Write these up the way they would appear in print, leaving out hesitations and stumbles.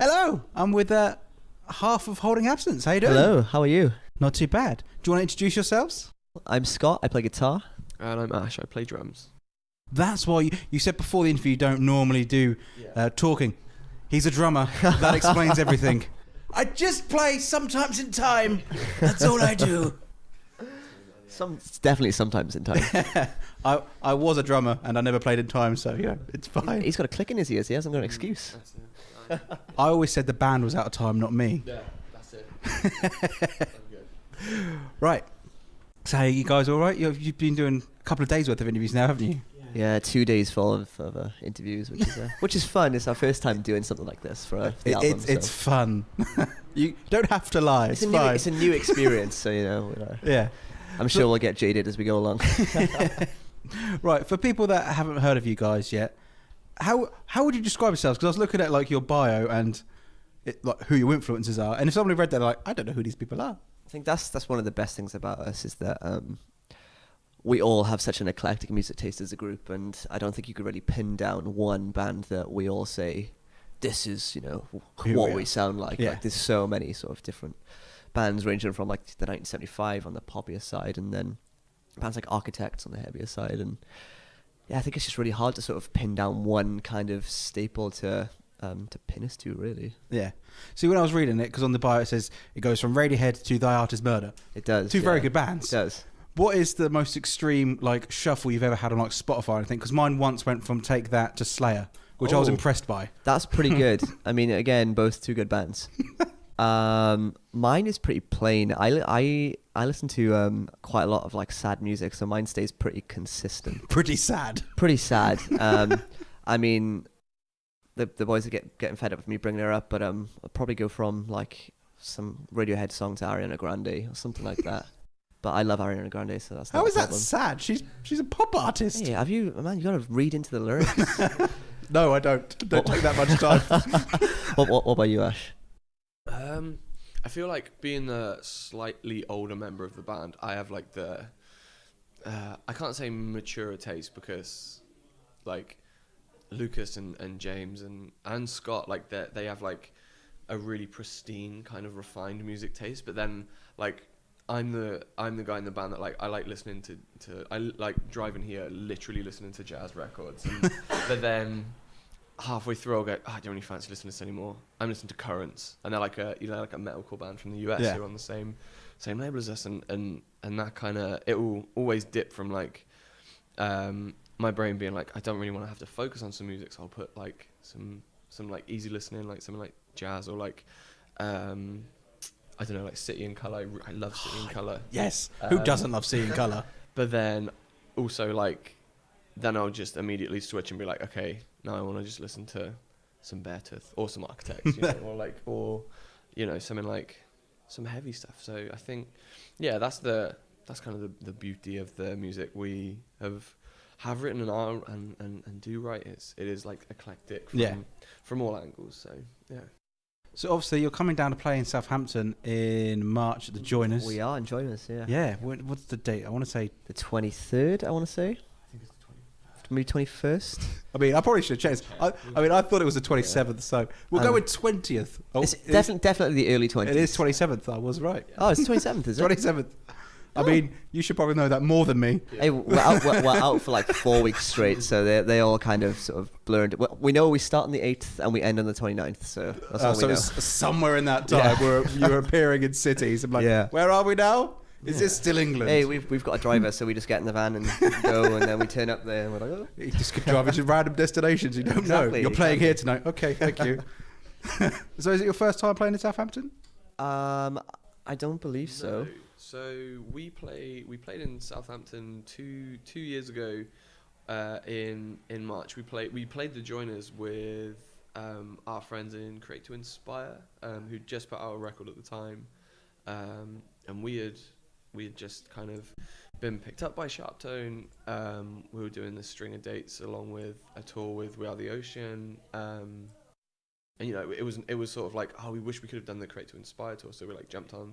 Hello, I'm with half of Holding Absence. How you doing? Hello, how are you? Not too bad. Do you want to introduce yourselves? I'm Scott, I play guitar. And I'm Ash, I play drums. That's why you said before the interview you don't normally do talking. He's a drummer. That explains everything. I just play sometimes in time. That's all I do. Definitely sometimes in time. I was a drummer and I never played in time, so yeah, it's fine. He's got a click in his ears, he hasn't got an excuse. I always said the band was out of time, not me. Yeah, that's it. Right. So you guys all right? You've been doing a couple of days worth of interviews now, haven't you? Yeah, 2 days full of interviews, which is fun. It's our first time doing something like this for the album. It's fun. You don't have to lie. It's fine. It's a new experience, so Yeah. I'm sure we'll get jaded as we go along. Right, for people that haven't heard of you guys yet, how would you describe yourselves? Because I was looking at like your bio and like who your influences are, and if somebody read that, they're like, I don't know who these people are. I think that's one of the best things about us is that we all have such an eclectic music taste as a group, and I don't think you could really pin down one band that we all say, this is, what we sound like. Yeah. Like there's so many sort of different bands ranging from like the 1975 on the poppier side, and then bands like Architects on the heavier side, and yeah, I think it's just really hard to sort of pin down one kind of staple to pin us to, really. Yeah. See, when I was reading it, because on the bio it says it goes from Radiohead to Thy Art Is Murder. It does. Two very good bands. It does. What is the most extreme like shuffle you've ever had on like Spotify or anything? Because mine once went from Take That to Slayer, which I was impressed by. That's pretty good. I mean, again, both two good bands. Mine is pretty plain. I listen to quite a lot of like sad music, so mine stays pretty consistent. Pretty sad. Pretty sad. I mean, the boys are getting fed up with me bringing her up, but I'll probably go from like some Radiohead song to Ariana Grande or something like that. But I love Ariana Grande, so that's not How a is that problem. sad? She's a pop artist. Hey, you got to read into the lyrics. No, I don't. Don't take that much time. What about you, Ash? I feel like being the slightly older member of the band, I have like the I can't say mature taste, because like Lucas and James and Scott, like they have like a really pristine kind of refined music taste, but then like I'm the guy in the band that like I like listening to I like driving here literally listening to jazz records, and, but then halfway through I'll go, I don't really fancy listening to this anymore. I'm listening to Currents, and they're like a like a metalcore band from the US who are on the same label as us, and that kind of, it will always dip from like my brain being like, I don't really want to have to focus on some music, so I'll put like some like easy listening, like something like jazz, or like I don't know, like City in Colour. I love City in Colour. Yes. Who doesn't love City in Colour? But then also like, then I'll just immediately switch and be like, okay, now I want to just listen to some Beartooth or some Architects, or something like some heavy stuff. So I think, yeah, that's kind of the beauty of the music we have written and are and do write. It is like eclectic from all angles. So yeah. So obviously you're coming down to play in Southampton in March at the Joiners. We are in Joiners, yeah. Yeah. What's the date? I want to say The 23rd, I want to say. I think it's the 20th. Maybe 21st. I mean, I probably should have changed. I mean, I thought it was the 27th, so we'll go with 20th. Oh, It's definitely the early 20s. It is 27th. I was right. Oh, it's 27th, is it? 27th. I mean, you should probably know that more than me. Hey, we're out for like 4 weeks straight, so they all kind of sort of blurred. We know we start on the 8th and we end on the 29th, so that's all we know. It's somewhere in that time where you're appearing in cities. I'm like, where are we now? Is this still England? Hey, we've got a driver, so we just get in the van and go, and then we turn up there and we're like, oh. You just could drive to random destinations you don't know. You're playing here tonight. Okay, thank you. So is it your first time playing in Southampton? I don't believe so. No. So we played in Southampton two years ago in March. We played the Joiners with our friends in Create to Inspire, who just put out a record at the time, and we had just kind of been picked up by Sharptone. We were doing this string of dates along with a tour with We Are the Ocean, and it was sort of like, oh, we wish we could have done the Create to Inspire tour, so we like jumped on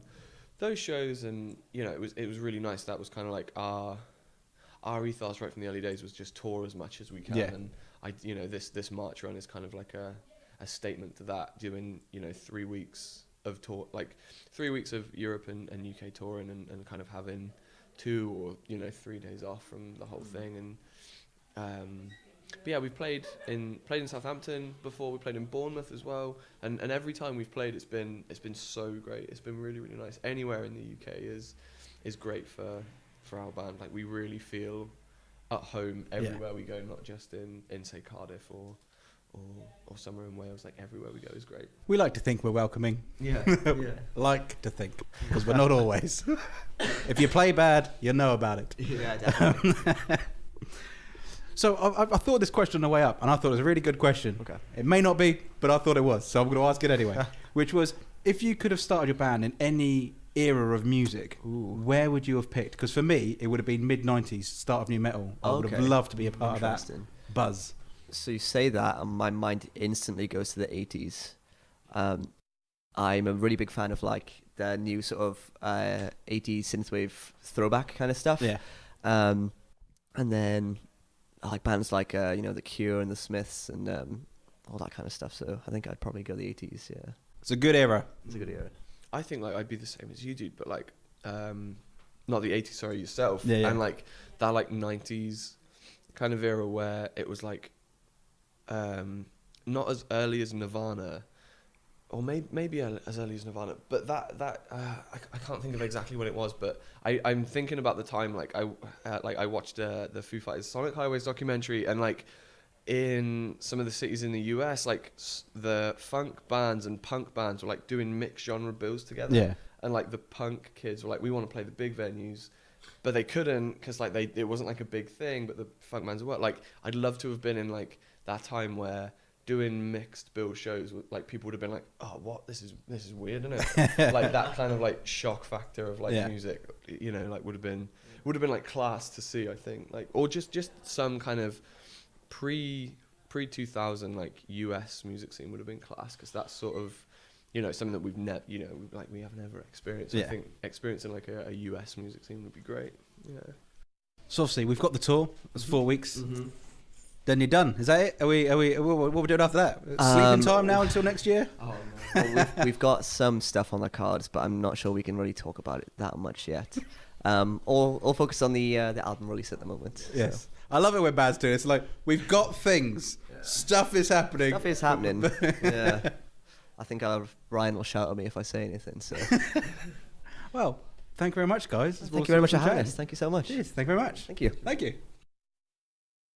those shows, and it was really nice. That was kind of like our ethos right from the early days, was just tour as much as we can. And this March run is kind of like a a statement to that, doing 3 weeks of tour, like 3 weeks of Europe and UK touring, and kind of having 2 or 3 days off from the whole thing. And but yeah, we've played in Southampton before. We played in Bournemouth as well, and every time we've played, it's been so great. It's been really, really nice. Anywhere in the UK is great for our band. Like, we really feel at home everywhere we go, not just in say Cardiff or somewhere in Wales. Like, everywhere we go is great. We like to think we're welcoming. Yeah. Like to think, because we're not always. If you play bad, you know about it. Yeah, definitely. So I thought this question on the way up, and I thought it was a really good question. Okay. It may not be, but I thought it was, so I'm going to ask it anyway. Which was, if you could have started your band in any era of music, where would you have picked? Because for me, it would have been mid-90s, start of new metal. I would have loved to be a part of that buzz. So you say that, and my mind instantly goes to the 80s. I'm a really big fan of like the new sort of 80s synthwave throwback kind of stuff. Yeah. And then I like bands like The Cure and the Smiths and all that kind of stuff. So I think I'd probably go the 80s. Yeah, It's a good era. it's a good era. I think like I'd be the same as you, dude, but like not the 80s, sorry, yourself. Yeah. And like that like 90s kind of era where it was like not as early as Nirvana, or maybe as early as Nirvana, but that I can't think of exactly when it was, but I'm thinking about the time like I watched the Foo Fighters Sonic Highways documentary, and like in some of the cities in the US, like the funk bands and punk bands were like doing mixed genre bills together. Yeah. And like the punk kids were like, we want to play the big venues, but they couldn't because like it wasn't like a big thing, but the funk bands were. Like, I'd love to have been in like that time where doing mixed bill shows, like people would have been like, oh, what, this is weird, isn't it? Like that kind of like shock factor of like music, like would have been like class to see, I think, like, or just some kind of pre 2000 like US music scene would have been class, because that's sort of something that we've never we have never experienced. I think experiencing like a US music scene would be great. Yeah. So obviously we've got the tour. It's 4 weeks. Then you're done. Is that it? Are we what are we doing after that? Sleeping time now until next year? Oh no. Well, we've got some stuff on the cards, but I'm not sure we can really talk about it that much yet. All focus on the album release at the moment. Yes. So. I love it when bands do it. It's like, we've got things. Yeah. Stuff is happening. Stuff is happening. Yeah. I think Ryan will shout at me if I say anything. So. Well, thank you very much, guys. Thank you very much for having us. Thank you so much. Cheers. Thank you very much. Thank you. Thank you.